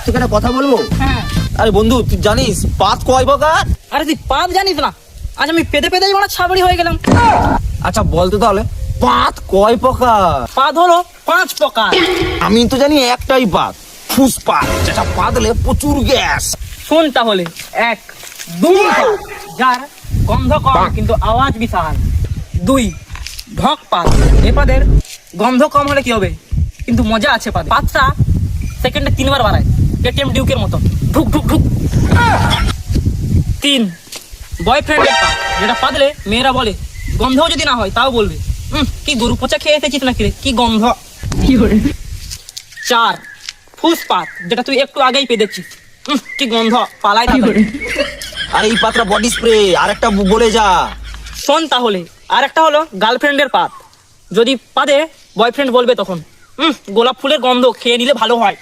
তোকে একটা কথা বলবো। হ্যাঁ। আরে বন্ধু, তুই জানিস পাত কয় প্রকার? আরে তুই পাত জানিস না? আজ আমি পেতে পেতে মানে ছাবড়ি হয়ে গেলাম। আচ্ছা বলতো তাহলে পাত কয় প্রকার? পাত হলো 5 প্রকার। আমি তো জানি একটাই পাত, ফুসপাত, যেটা পাতলে প্রচুর গ্যাস। শোন তাহলে, 1 দুম পাত, যার গন্ধ কম কিন্তু আওয়াজ বিশাল। 2 ঢক পাত, এ পাদের গন্ধ কম হলে কি হবে কিন্তু মজা আছে পাতে। পাতটা সেকেন্ডে 3 বার বাড়ায়, এটিএম ডিউকের মতো ঢুক ঢুক ঢুক। 3 বয়ফ্রেন্ডের পাত, যেটা পাতলে মেয়েরা বলে গন্ধ যদি না হয় তাও বলবে কি গরু পচা খেয়ে এসেছিস নাকি রে, কি গন্ধ। 4 ফুসপাত, যেটা তুই একটু আগেই পেয়েছিস, কি গন্ধ, পালাই তাড়াতাড়ি। আর এই পাতটা বডি স্প্রে। আর একটা বলে যা। শোন তাহলে, আর একটা হলো গার্লফ্রেন্ডের পাত, যদি পাদে বয়ফ্রেন্ড বলবে তখন গোলাপ ফুলের গন্ধ খেয়ে নিলে ভালো হয়।